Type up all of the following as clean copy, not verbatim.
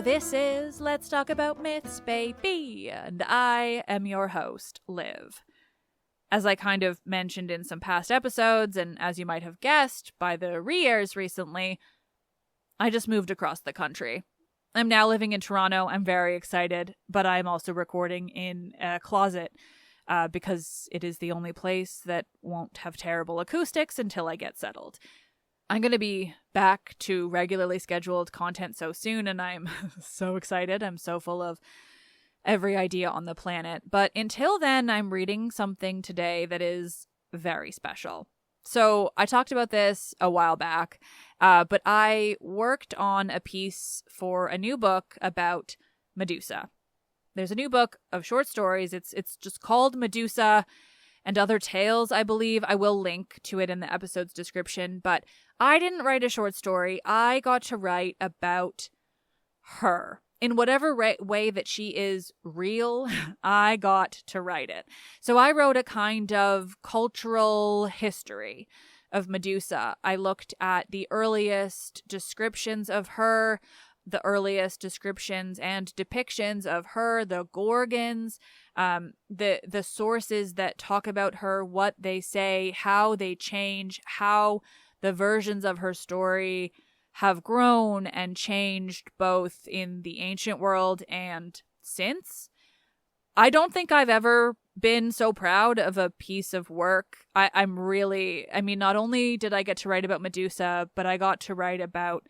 This is Let's Talk About Myths, baby, and I am your host, Liv. As I kind of mentioned in some past episodes, and as you might have guessed by the re-airs recently, I just moved across the country. I'm now living in Toronto. I'm very excited, but I'm also recording in a closet because it is the only place that won't have terrible acoustics until I get settled. I'm going to be back to regularly scheduled content so soon, and I'm so excited. I'm so full of every idea on the planet. But until then, I'm reading something today that is very special. So I talked about this a while back, but I worked on a piece for a new book about Medusa. There's a new book of short stories. It's just called Medusa and Other Tales, I believe. I will link to it in the episode's description, but I didn't write a short story. I got to write about her. In whatever way that she is real, I got to write it. So I wrote a kind of cultural history of Medusa. I looked at the earliest descriptions of her, the earliest descriptions and depictions of her, the Gorgons, the sources that talk about her, what they say, how they change, how the versions of her story have grown and changed both in the ancient world and since. I don't think I've ever been so proud of a piece of work. I'm really, not only did I get to write about Medusa, but I got to write about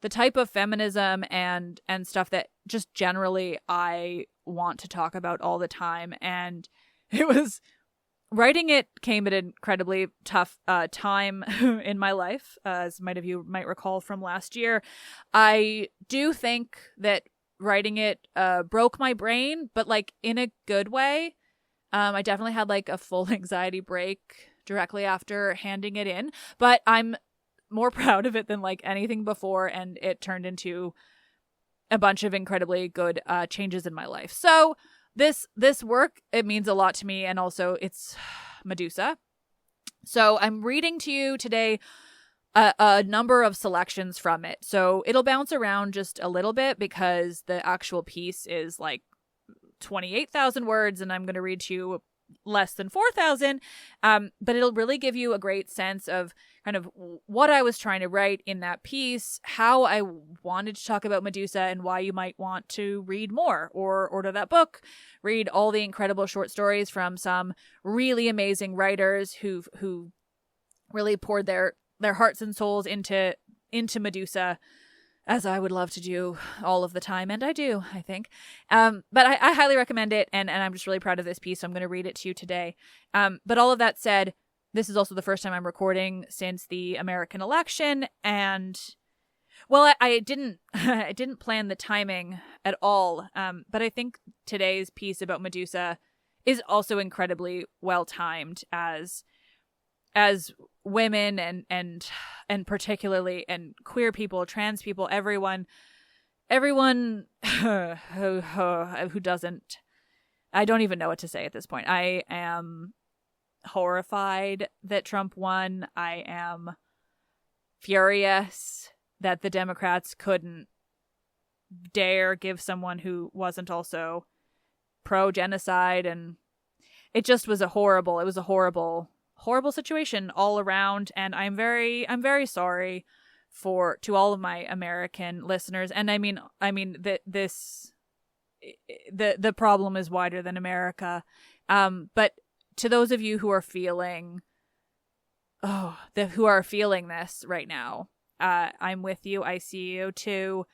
the type of feminism and stuff that just generally I want to talk about all the time. And writing it came at an incredibly tough time in my life, as many of you might recall from last year. I do think that writing it broke my brain, but like in a good way. I definitely had like a full anxiety break directly after handing it in, but I'm more proud of it than like anything before, and it turned into a bunch of incredibly good changes in my life. So this work, it means a lot to me, and also it's Medusa. So I'm reading to you today a number of selections from it. So it'll bounce around just a little bit because the actual piece is like 28,000 words, and I'm going to read to you less than 4,000. But it'll really give you a great sense of kind of what I was trying to write in that piece, how I wanted to talk about Medusa, and why you might want to read more or order that book, read all the incredible short stories from some really amazing writers who really poured their hearts and souls into Medusa, as I would love to do all of the time, and I do, I think. But I highly recommend it, and I'm just really proud of this piece, so I'm going to read it to you today. But all of that said, this is also the first time I'm recording since the American election, and, well, I didn't plan the timing at all, but I think today's piece about Medusa is also incredibly well-timed as women and particularly and queer people, trans people, everyone who doesn't, I don't even know what to say at this point. I am horrified that Trump won. I am furious that the Democrats couldn't dare give someone who wasn't also pro-genocide, and it just was a horrible situation all around, and I'm very sorry to all of my American listeners. And I mean that the problem is wider than America. But to those of you who are feeling this right now, I'm with you. I see you too.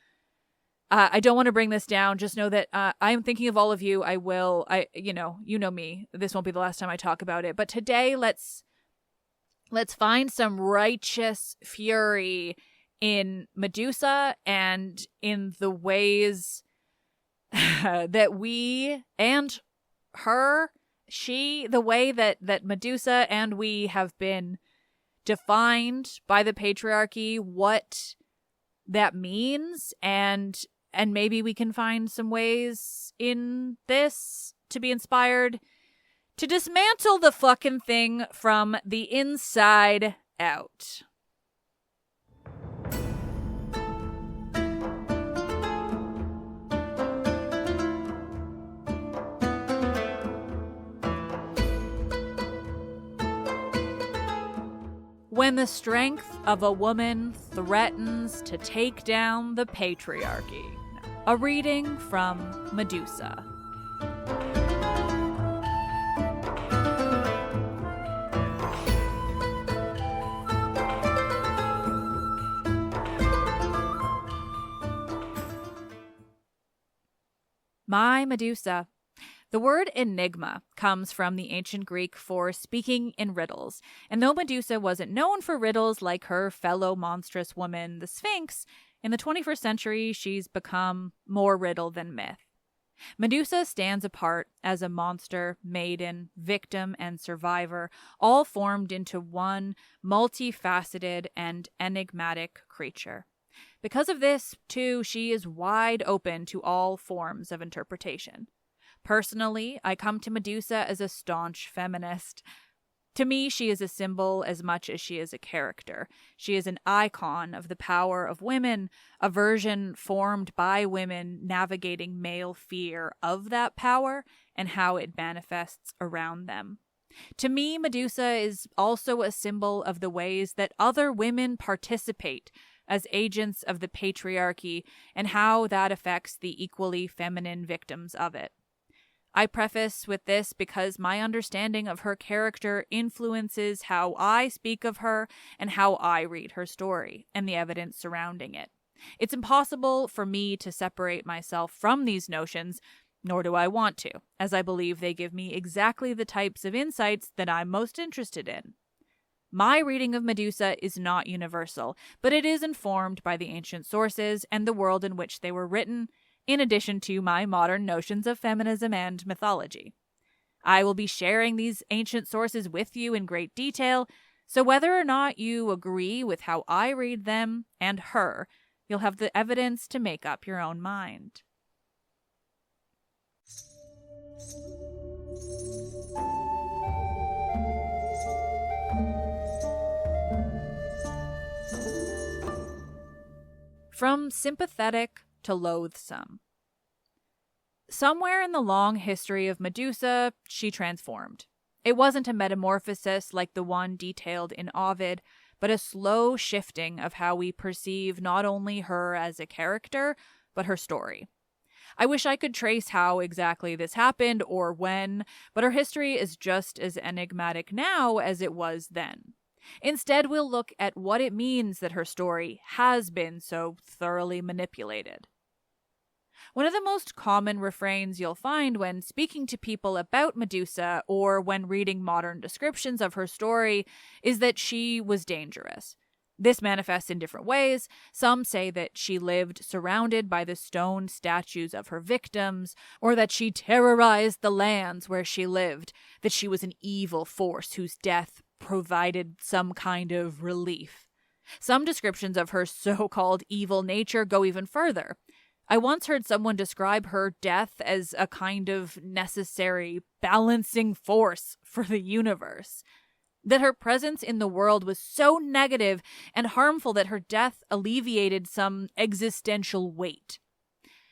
I don't want to bring this down. Just know that I'm thinking of all of you. You know me. This won't be the last time I talk about it. But today, let's find some righteous fury in Medusa and in the ways that we and her, the way that Medusa and we have been defined by the patriarchy, what that means, and maybe we can find some ways in this to be inspired to dismantle the fucking thing from the inside out. When the strength of a woman threatens to take down the patriarchy. A reading from Medusa. My Medusa. The word enigma comes from the ancient Greek for speaking in riddles, and though Medusa wasn't known for riddles like her fellow monstrous woman, the Sphinx, in the 21st century she's become more riddle than myth. Medusa stands apart as a monster, maiden, victim, and survivor, all formed into one multifaceted and enigmatic creature. Because of this, too, she is wide open to all forms of interpretation. Personally, I come to Medusa as a staunch feminist. To me, she is a symbol as much as she is a character. She is an icon of the power of women, a version formed by women navigating male fear of that power and how it manifests around them. To me, Medusa is also a symbol of the ways that other women participate as agents of the patriarchy and how that affects the equally feminine victims of it. I preface with this because my understanding of her character influences how I speak of her and how I read her story and the evidence surrounding it. It's impossible for me to separate myself from these notions, nor do I want to, as I believe they give me exactly the types of insights that I'm most interested in. My reading of Medusa is not universal, but it is informed by the ancient sources and the world in which they were written, in addition to my modern notions of feminism and mythology. I will be sharing these ancient sources with you in great detail, so whether or not you agree with how I read them and her, you'll have the evidence to make up your own mind. From sympathetic to loathsome. Somewhere in the long history of Medusa, she transformed. It wasn't a metamorphosis like the one detailed in Ovid, but a slow shifting of how we perceive not only her as a character, but her story. I wish I could trace how exactly this happened or when, but her history is just as enigmatic now as it was then. Instead, we'll look at what it means that her story has been so thoroughly manipulated. One of the most common refrains you'll find when speaking to people about Medusa or when reading modern descriptions of her story is that she was dangerous. This manifests in different ways. Some say that she lived surrounded by the stone statues of her victims, or that she terrorized the lands where she lived, that she was an evil force whose death provided some kind of relief. Some descriptions of her so-called evil nature go even further. I once heard someone describe her death as a kind of necessary balancing force for the universe. That her presence in the world was so negative and harmful that her death alleviated some existential weight.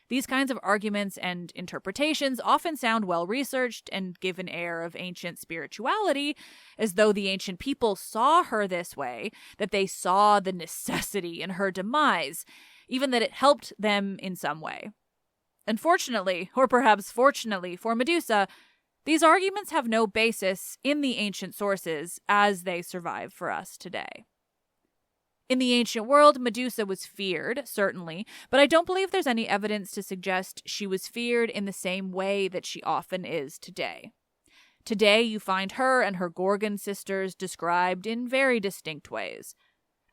These kinds of arguments and interpretations often sound well-researched and give an air of ancient spirituality, as though the ancient people saw her this way, that they saw the necessity in her demise, even that it helped them in some way. Unfortunately, or perhaps fortunately for Medusa, these arguments have no basis in the ancient sources as they survive for us today. In the ancient world, Medusa was feared, certainly, but I don't believe there's any evidence to suggest she was feared in the same way that she often is today. Today, you find her and her Gorgon sisters described in very distinct ways.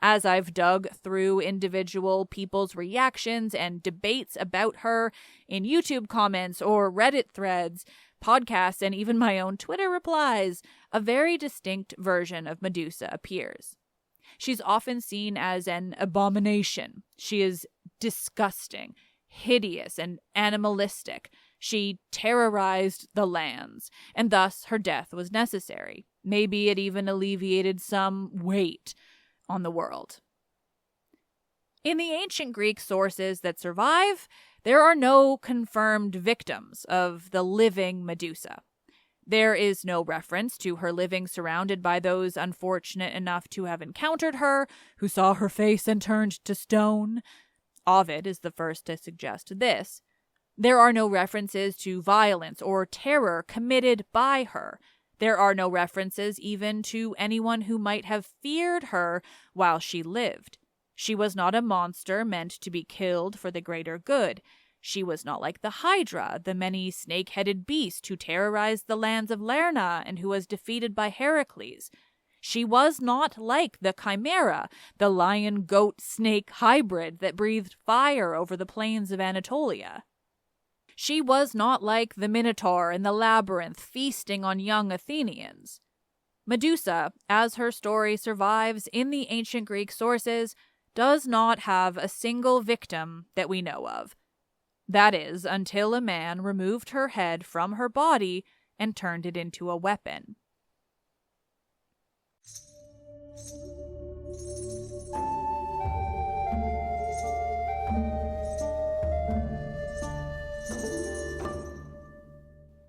As I've dug through individual people's reactions and debates about her in YouTube comments or Reddit threads, podcasts, and even my own Twitter replies, a very distinct version of Medusa appears. She's often seen as an abomination. She is disgusting, hideous, and animalistic. She terrorized the lands, and thus her death was necessary. Maybe it even alleviated some weight on the world. In the ancient Greek sources that survive, there are no confirmed victims of the living Medusa. There is no reference to her living surrounded by those unfortunate enough to have encountered her, who saw her face and turned to stone. Ovid is the first to suggest this. There are no references to violence or terror committed by her. There are no references even to anyone who might have feared her while she lived. She was not a monster meant to be killed for the greater good. She was not like the Hydra, the many snake-headed beast who terrorized the lands of Lerna and who was defeated by Heracles. She was not like the Chimera, the lion-goat-snake hybrid that breathed fire over the plains of Anatolia. She was not like the Minotaur in the labyrinth feasting on young Athenians. Medusa, as her story survives in the ancient Greek sources, does not have a single victim that we know of. That is, until a man removed her head from her body and turned it into a weapon.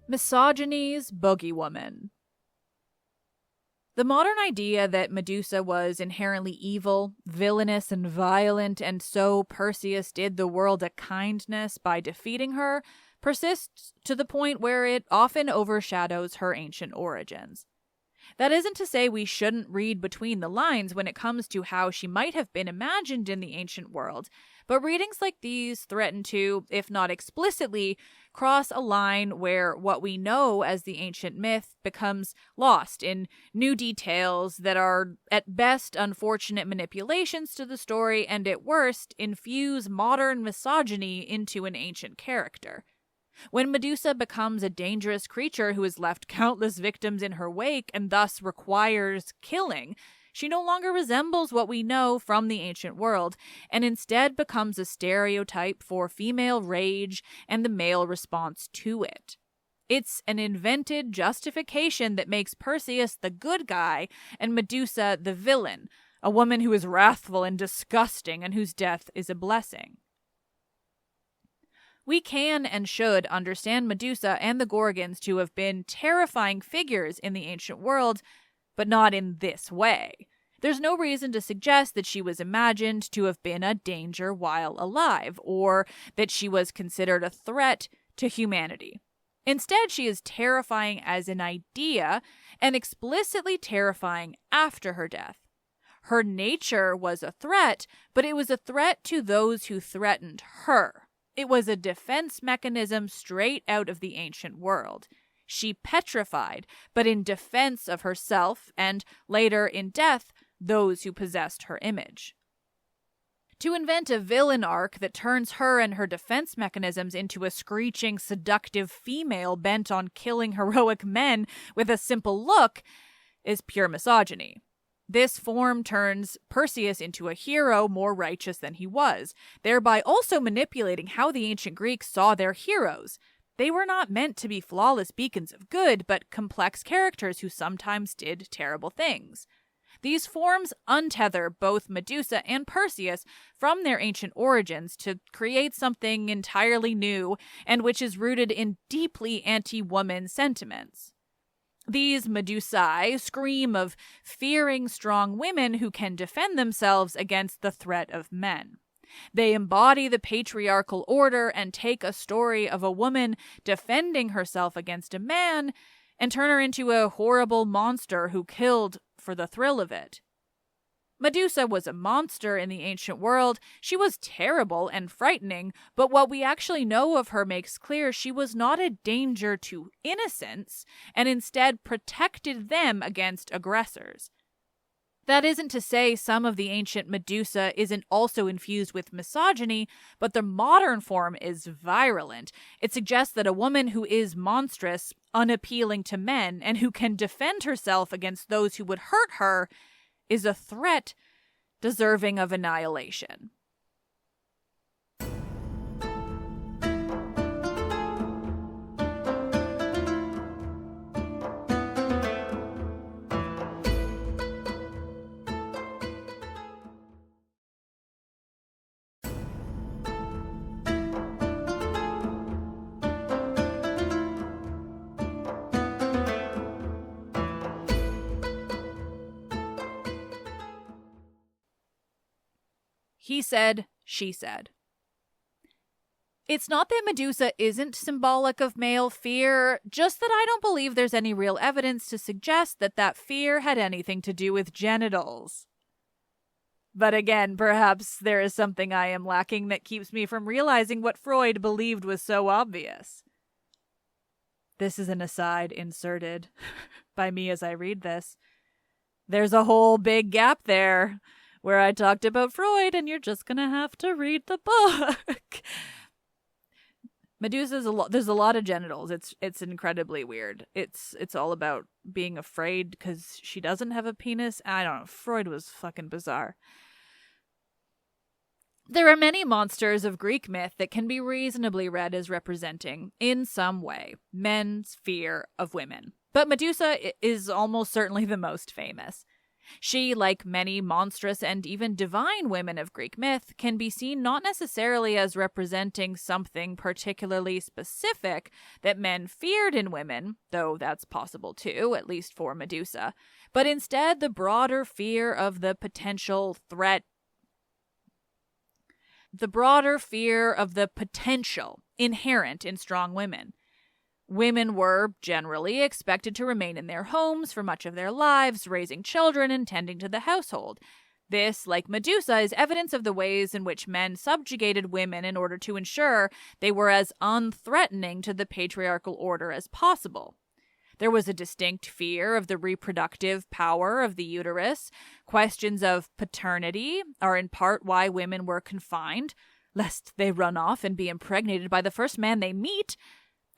Misogyny's Boogeywoman. The modern idea that Medusa was inherently evil, villainous, and violent, and so Perseus did the world a kindness by defeating her, persists to the point where it often overshadows her ancient origins. That isn't to say we shouldn't read between the lines when it comes to how she might have been imagined in the ancient world, but readings like these threaten to, if not explicitly, cross a line where what we know as the ancient myth becomes lost in new details that are at best unfortunate manipulations to the story and at worst infuse modern misogyny into an ancient character. When Medusa becomes a dangerous creature who has left countless victims in her wake and thus requires killing, she no longer resembles what we know from the ancient world, and instead becomes a stereotype for female rage and the male response to it. It's an invented justification that makes Perseus the good guy and Medusa the villain, a woman who is wrathful and disgusting and whose death is a blessing. We can and should understand Medusa and the Gorgons to have been terrifying figures in the ancient world, but not in this way. There's no reason to suggest that she was imagined to have been a danger while alive, or that she was considered a threat to humanity. Instead, she is terrifying as an idea, and explicitly terrifying after her death. Her nature was a threat, but it was a threat to those who threatened her. It was a defense mechanism straight out of the ancient world. She petrified, but in defense of herself, and later in death, those who possessed her image. To invent a villain arc that turns her and her defense mechanisms into a screeching, seductive female bent on killing heroic men with a simple look is pure misogyny. This form turns Perseus into a hero more righteous than he was, thereby also manipulating how the ancient Greeks saw their heroes. They were not meant to be flawless beacons of good, but complex characters who sometimes did terrible things. These forms untether both Medusa and Perseus from their ancient origins to create something entirely new and which is rooted in deeply anti-woman sentiments. These Medusae scream of fearing strong women who can defend themselves against the threat of men. They embody the patriarchal order and take a story of a woman defending herself against a man and turn her into a horrible monster who killed for the thrill of it. Medusa was a monster in the ancient world. She was terrible and frightening, but what we actually know of her makes clear she was not a danger to innocents, and instead protected them against aggressors. That isn't to say some of the ancient Medusa isn't also infused with misogyny, but the modern form is virulent. It suggests that a woman who is monstrous, unappealing to men, and who can defend herself against those who would hurt her is a threat deserving of annihilation. He said, she said. It's not that Medusa isn't symbolic of male fear, just that I don't believe there's any real evidence to suggest that that fear had anything to do with genitals. But again, perhaps there is something I am lacking that keeps me from realizing what Freud believed was so obvious. This is an aside inserted by me as I read this. There's a whole big gap there where I talked about Freud, and you're just gonna have to read the book. Medusa's there's a lot of genitals. It's incredibly weird. It's all about being afraid because she doesn't have a penis. I don't know. Freud was fucking bizarre. There are many monsters of Greek myth that can be reasonably read as representing, in some way, men's fear of women. But Medusa is almost certainly the most famous. She, like many monstrous and even divine women of Greek myth, can be seen not necessarily as representing something particularly specific that men feared in women, though that's possible too, at least for Medusa, but instead the broader fear of the potential threat. The broader fear of the potential inherent in strong women. Women were generally expected to remain in their homes for much of their lives, raising children and tending to the household. This, like Medusa, is evidence of the ways in which men subjugated women in order to ensure they were as unthreatening to the patriarchal order as possible. There was a distinct fear of the reproductive power of the uterus. Questions of paternity are in part why women were confined, lest they run off and be impregnated by the first man they meet,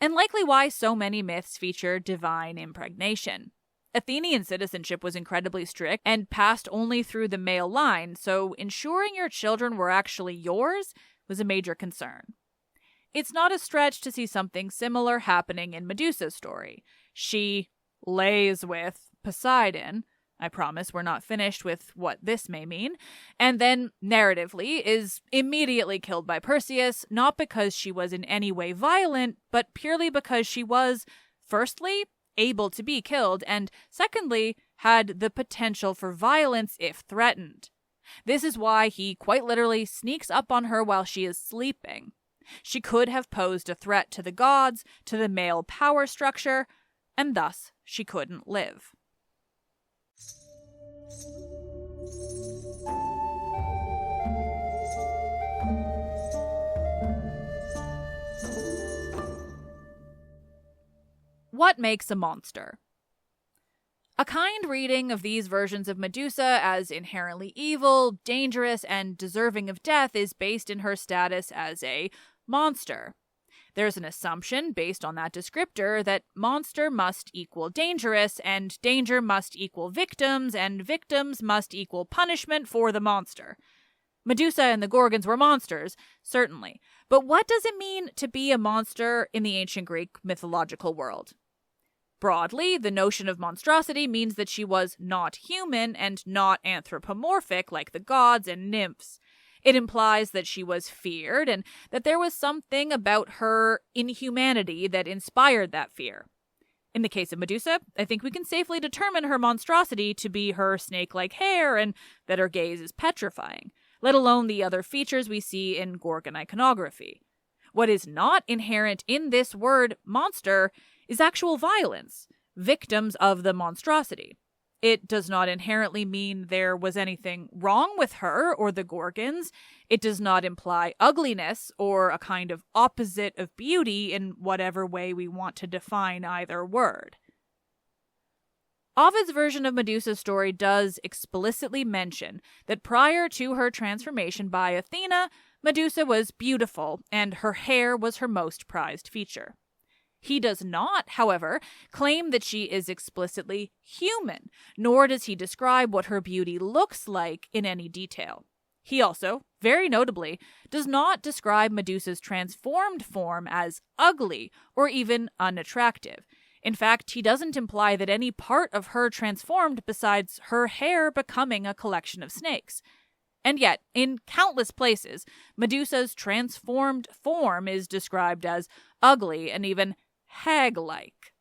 and likely why so many myths feature divine impregnation. Athenian citizenship was incredibly strict and passed only through the male line, so ensuring your children were actually yours was a major concern. It's not a stretch to see something similar happening in Medusa's story. She lays with Poseidon. I promise we're not finished with what this may mean. And then, narratively, is immediately killed by Perseus, not because she was in any way violent, but purely because she was, firstly, able to be killed, and secondly, had the potential for violence if threatened. This is why he quite literally sneaks up on her while she is sleeping. She could have posed a threat to the gods, to the male power structure, and thus she couldn't live. What makes a monster? A kind reading of these versions of Medusa as inherently evil, dangerous, and deserving of death is based in her status as a monster. There's an assumption based on that descriptor that monster must equal dangerous, and danger must equal victims, and victims must equal punishment for the monster. Medusa and the Gorgons were monsters, certainly. But what does it mean to be a monster in the ancient Greek mythological world? Broadly, the notion of monstrosity means that she was not human and not anthropomorphic like the gods and nymphs. It implies that she was feared and that there was something about her inhumanity that inspired that fear. In the case of Medusa, I think we can safely determine her monstrosity to be her snake-like hair and that her gaze is petrifying, let alone the other features we see in Gorgon iconography. What is not inherent in this word monster is actual violence, victims of the monstrosity. It does not inherently mean there was anything wrong with her or the Gorgons. It does not imply ugliness or a kind of opposite of beauty in whatever way we want to define either word. Ovid's version of Medusa's story does explicitly mention that prior to her transformation by Athena, Medusa was beautiful and her hair was her most prized feature. He does not, however, claim that she is explicitly human, nor does he describe what her beauty looks like in any detail. He also, very notably, does not describe Medusa's transformed form as ugly or even unattractive. In fact, he doesn't imply that any part of her transformed besides her hair becoming a collection of snakes. And yet, in countless places, Medusa's transformed form is described as ugly and even hag-like.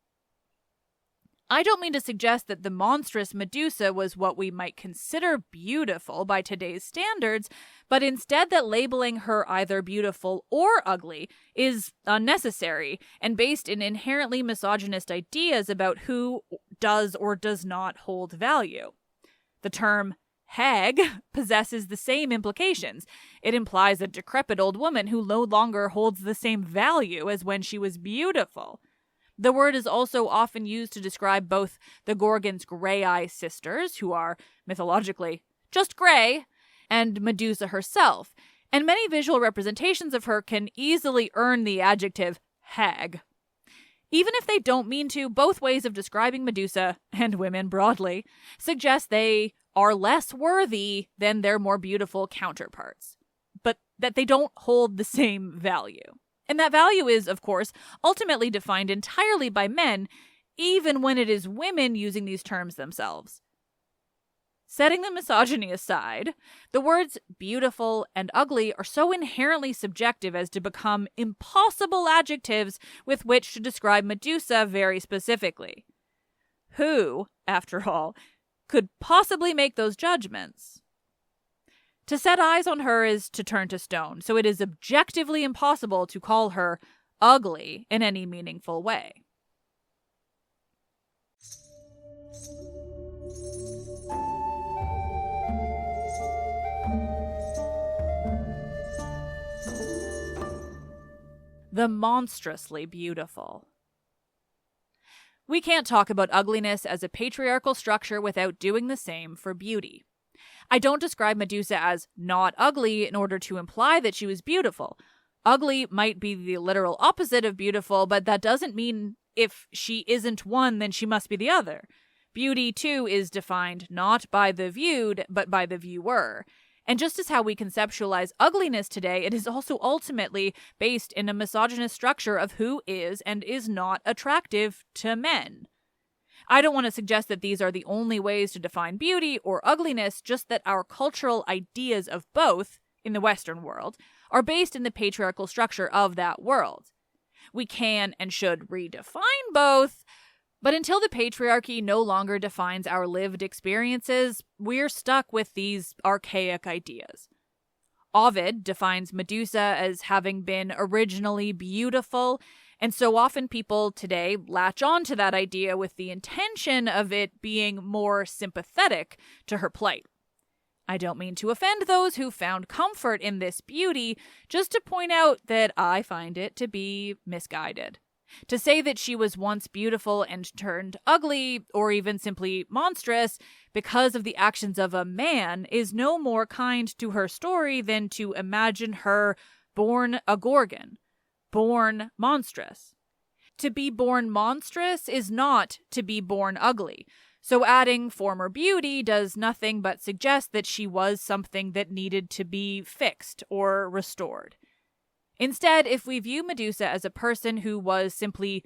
I don't mean to suggest that the monstrous Medusa was what we might consider beautiful by today's standards, but instead that labeling her either beautiful or ugly is unnecessary and based in inherently misogynist ideas about who does or does not hold value. The term hag possesses the same implications. It implies a decrepit old woman who no longer holds the same value as when she was beautiful. The word is also often used to describe both the Gorgon's Grey-Eye sisters, who are, mythologically, just grey, and Medusa herself, and many visual representations of her can easily earn the adjective hag. Even if they don't mean to, both ways of describing Medusa, and women broadly, suggest they are less worthy than their more beautiful counterparts, but that they don't hold the same value. And that value is, of course, ultimately defined entirely by men, even when it is women using these terms themselves. Setting the misogyny aside, the words beautiful and ugly are so inherently subjective as to become impossible adjectives with which to describe Medusa very specifically. Who, after all, could possibly make those judgments? To set eyes on her is to turn to stone, so it is objectively impossible to call her ugly in any meaningful way. The monstrously beautiful. We can't talk about ugliness as a patriarchal structure without doing the same for beauty. I don't describe Medusa as not ugly in order to imply that she was beautiful. Ugly might be the literal opposite of beautiful, but that doesn't mean if she isn't one, then she must be the other. Beauty, too, is defined not by the viewed, but by the viewer. And just as how we conceptualize ugliness today, it is also ultimately based in a misogynist structure of who is and is not attractive to men. I don't want to suggest that these are the only ways to define beauty or ugliness, just that our cultural ideas of both, in the Western world, are based in the patriarchal structure of that world. We can and should redefine both, but until the patriarchy no longer defines our lived experiences, we're stuck with these archaic ideas. Ovid defines Medusa as having been originally beautiful, and so often people today latch on to that idea with the intention of it being more sympathetic to her plight. I don't mean to offend those who found comfort in this beauty, just to point out that I find it to be misguided. To say that she was once beautiful and turned ugly, or even simply monstrous, because of the actions of a man is no more kind to her story than to imagine her born a Gorgon. Born monstrous. To be born monstrous is not to be born ugly, so adding former beauty does nothing but suggest that she was something that needed to be fixed or restored. Instead, if we view Medusa as a person who was simply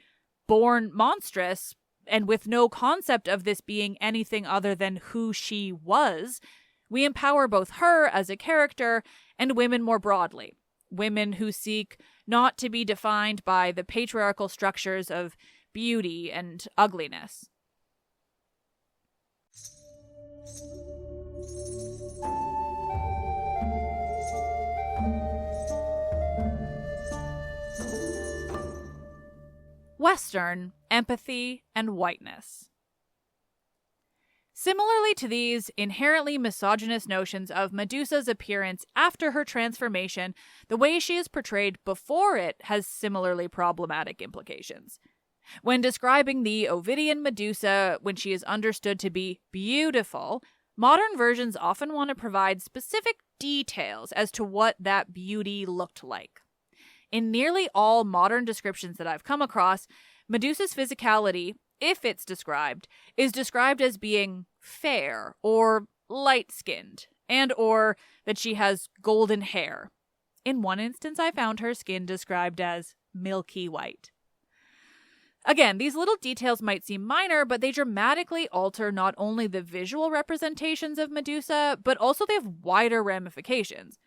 born monstrous, and with no concept of this being anything other than who she was, we empower both her as a character and women more broadly. Women who seek not to be defined by the patriarchal structures of beauty and ugliness. Western empathy and whiteness. Similarly to these inherently misogynist notions of Medusa's appearance after her transformation, the way she is portrayed before it has similarly problematic implications. When describing the Ovidian Medusa, when she is understood to be beautiful, modern versions often want to provide specific details as to what that beauty looked like. In nearly all modern descriptions that I've come across, Medusa's physicality, if it's described, is described as being fair or light-skinned, and or that she has golden hair. In one instance, I found her skin described as milky white. Again, these little details might seem minor, but they dramatically alter not only the visual representations of Medusa, but also they have wider ramifications.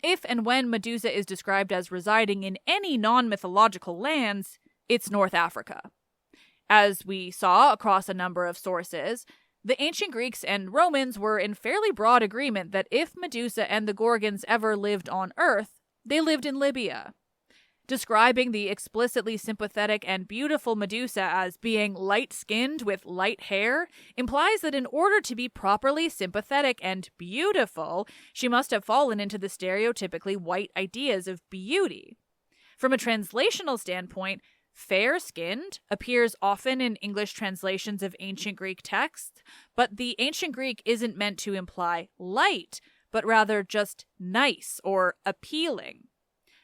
If and when Medusa is described as residing in any non-mythological lands, it's North Africa. As we saw across a number of sources, the ancient Greeks and Romans were in fairly broad agreement that if Medusa and the Gorgons ever lived on Earth, they lived in Libya. Describing the explicitly sympathetic and beautiful Medusa as being light-skinned with light hair implies that in order to be properly sympathetic and beautiful, she must have fallen into the stereotypically white ideas of beauty. From a translational standpoint, fair-skinned appears often in English translations of ancient Greek texts, but the ancient Greek isn't meant to imply light, but rather just nice or appealing.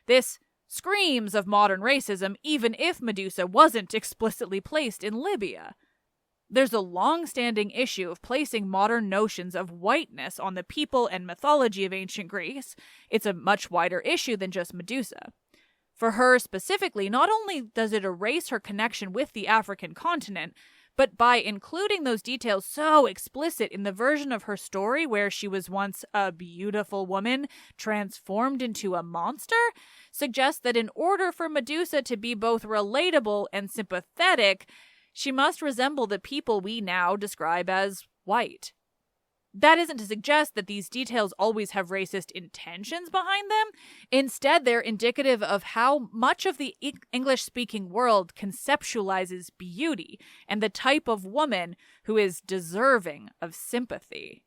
This screams of modern racism, even if Medusa wasn't explicitly placed in Libya. There's a long-standing issue of placing modern notions of whiteness on the people and mythology of ancient Greece. It's a much wider issue than just Medusa. For her specifically, not only does it erase her connection with the African continent, but by including those details so explicit in the version of her story where she was once a beautiful woman transformed into a monster, suggests that in order for Medusa to be both relatable and sympathetic, she must resemble the people we now describe as white. That isn't to suggest that these details always have racist intentions behind them. Instead, they're indicative of how much of the English-speaking world conceptualizes beauty and the type of woman who is deserving of sympathy.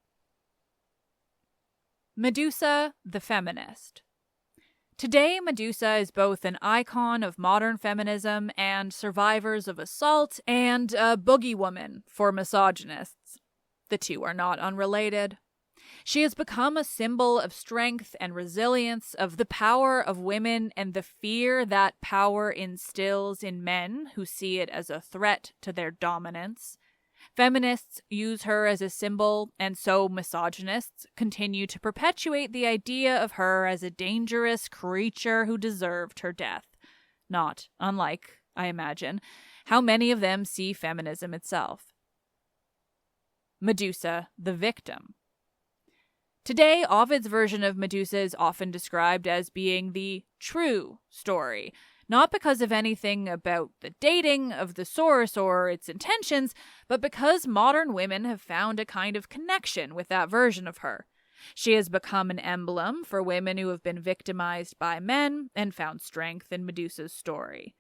Medusa, the feminist. Today, Medusa is both an icon of modern feminism and survivors of assault and a boogie woman for misogynists. The two are not unrelated. She has become a symbol of strength and resilience, of the power of women and the fear that power instills in men who see it as a threat to their dominance. Feminists use her as a symbol, and so misogynists continue to perpetuate the idea of her as a dangerous creature who deserved her death. Not unlike, I imagine, how many of them see feminism itself. Medusa, the victim. Today, Ovid's version of Medusa is often described as being the true story, not because of anything about the dating of the source or its intentions, but because modern women have found a kind of connection with that version of her. She has become an emblem for women who have been victimized by men and found strength in Medusa's story.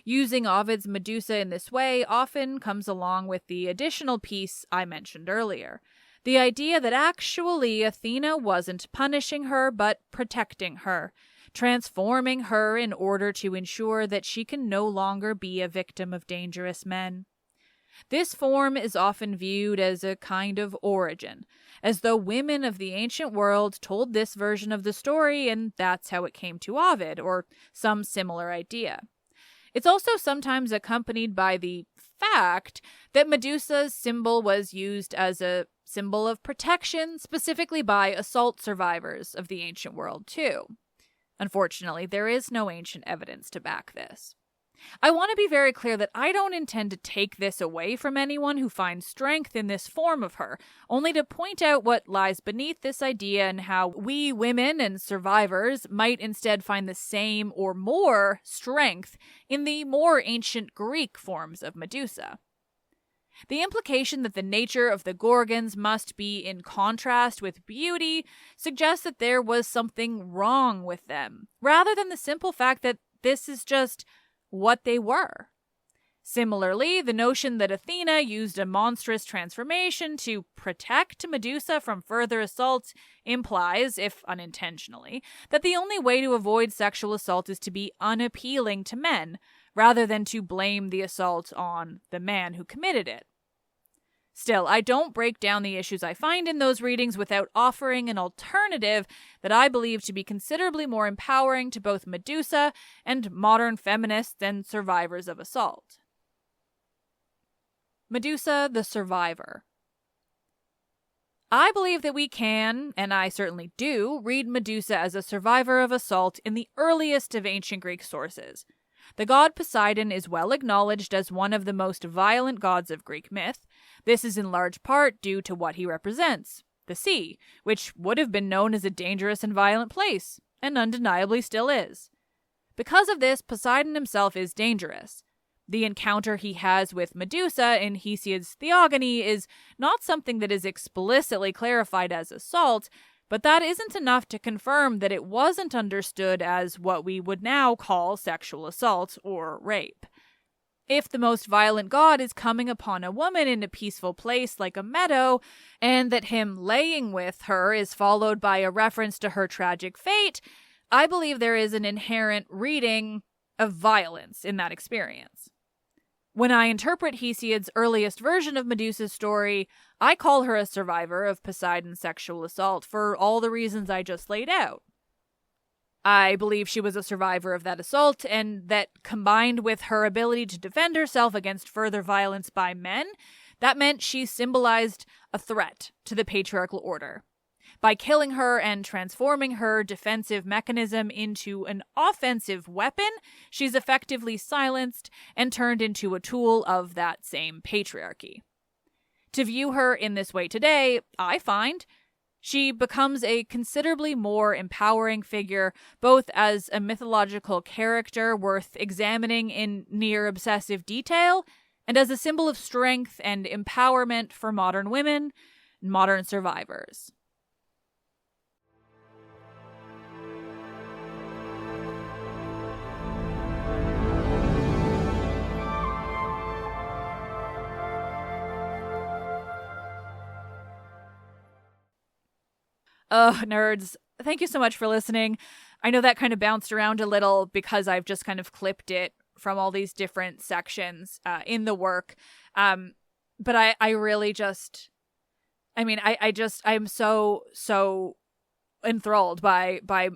Using Ovid's Medusa in this way often comes along with the additional piece I mentioned earlier. The idea that actually Athena wasn't punishing her, but protecting her, transforming her in order to ensure that she can no longer be a victim of dangerous men. This form is often viewed as a kind of origin, as though women of the ancient world told this version of the story and that's how it came to Ovid, or some similar idea. It's also sometimes accompanied by the fact that Medusa's symbol was used as a symbol of protection, specifically by assault survivors of the ancient world, too. Unfortunately, there is no ancient evidence to back this. I want to be very clear that I don't intend to take this away from anyone who finds strength in this form of her, only to point out what lies beneath this idea and how we women and survivors might instead find the same or more strength in the more ancient Greek forms of Medusa. The implication that the nature of the Gorgons must be in contrast with beauty suggests that there was something wrong with them, rather than the simple fact that this is just what they were. Similarly, the notion that Athena used a monstrous transformation to protect Medusa from further assaults implies, if unintentionally, that the only way to avoid sexual assault is to be unappealing to men, rather than to blame the assault on the man who committed it. Still, I don't break down the issues I find in those readings without offering an alternative that I believe to be considerably more empowering to both Medusa and modern feminists and survivors of assault. Medusa, the survivor. I believe that we can, and I certainly do, read Medusa as a survivor of assault in the earliest of ancient Greek sources. The god Poseidon is well acknowledged as one of the most violent gods of Greek myth. This is in large part due to what he represents, the sea, which would have been known as a dangerous and violent place, and undeniably still is. Because of this, Poseidon himself is dangerous. The encounter he has with Medusa in Hesiod's Theogony is not something that is explicitly clarified as assault, but that isn't enough to confirm that it wasn't understood as what we would now call sexual assault or rape. If the most violent god is coming upon a woman in a peaceful place like a meadow, and that him laying with her is followed by a reference to her tragic fate, I believe there is an inherent reading of violence in that experience. When I interpret Hesiod's earliest version of Medusa's story, I call her a survivor of Poseidon's sexual assault for all the reasons I just laid out. I believe she was a survivor of that assault, and that combined with her ability to defend herself against further violence by men, that meant she symbolized a threat to the patriarchal order. By killing her and transforming her defensive mechanism into an offensive weapon, she's effectively silenced and turned into a tool of that same patriarchy. To view her in this way today, I find she becomes a considerably more empowering figure, both as a mythological character worth examining in near-obsessive detail, and as a symbol of strength and empowerment for modern women and modern survivors. Nerds, thank you so much for listening. I know that kind of bounced around a little because I've just kind of clipped it from all these different sections in the work. But I really just, I'm so enthralled by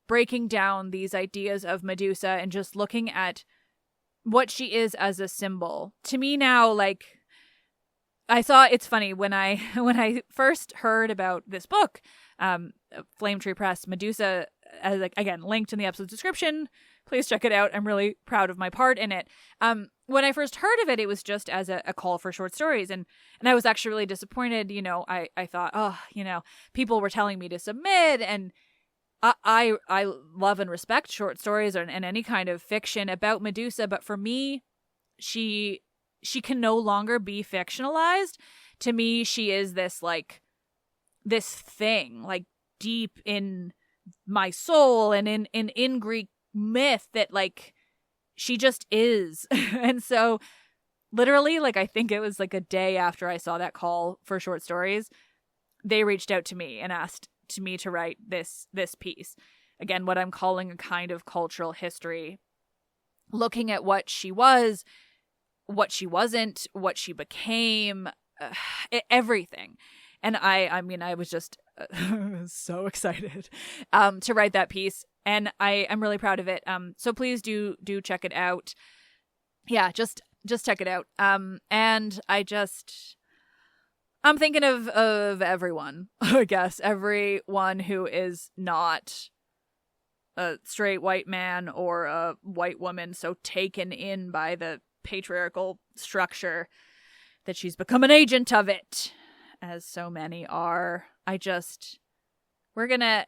breaking down these ideas of Medusa and just looking at what she is as a symbol. To me now, like, I thought it's funny when I first heard about this book, Flame Tree Press, Medusa, as again linked in the episode description. Please check it out. I'm really proud of my part in it. When I first heard of it, it was just as a call for short stories, and I was actually really disappointed. I thought, people were telling me to submit, and I love and respect short stories and any kind of fiction about Medusa, but for me, she can no longer be fictionalized. To me, she is this thing, like, deep in my soul and in Greek myth that, like, she just is. And so literally, like, I think it was like a day after I saw that call for short stories, they reached out to me and asked me to write this piece. Again, what I'm calling a kind of cultural history, looking at what she was, what she wasn't, what she became, everything. And I was just so excited to write that piece, and I'm really proud of it. So please do check it out. Yeah, just check it out. And I'm thinking of everyone, I guess, everyone who is not a straight white man or a white woman so taken in by the patriarchal structure that she's become an agent of it, as so many are. We're gonna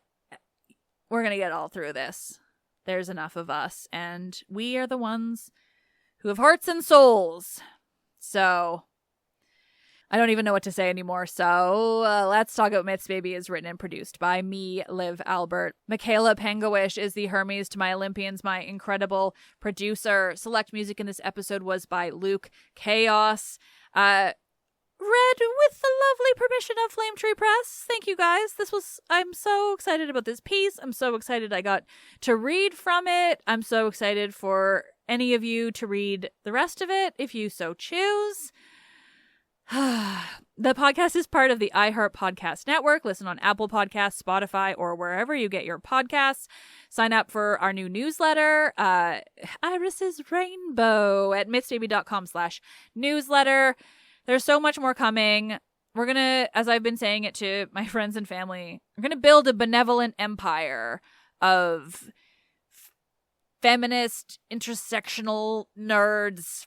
get all through this. There's enough of us, and we are the ones who have hearts and souls. So I don't even know what to say anymore. So Let's Talk About Myths, Baby is written and produced by me, Liv Albert. Michaela Pengawish is the Hermes to my Olympians, my incredible producer. Select music in this episode was by Luke Chaos. Read with the lovely permission of Flame Tree Press. Thank you guys. I'm so excited about this piece. I'm so excited I got to read from it. I'm so excited for any of you to read the rest of it if you so choose. The podcast is part of the iHeart Podcast Network. Listen on Apple Podcasts, Spotify, or wherever you get your podcasts. Sign up for our new newsletter, Iris's Rainbow, at mythsbaby.com/newsletter. There's so much more coming. We're going to, as I've been saying it to my friends and family, we're going to build a benevolent empire of feminist, intersectional nerds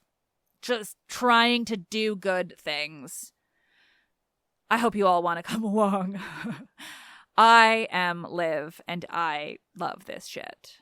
just trying to do good things. I hope you all want to come along. I am Liv, and I love this shit.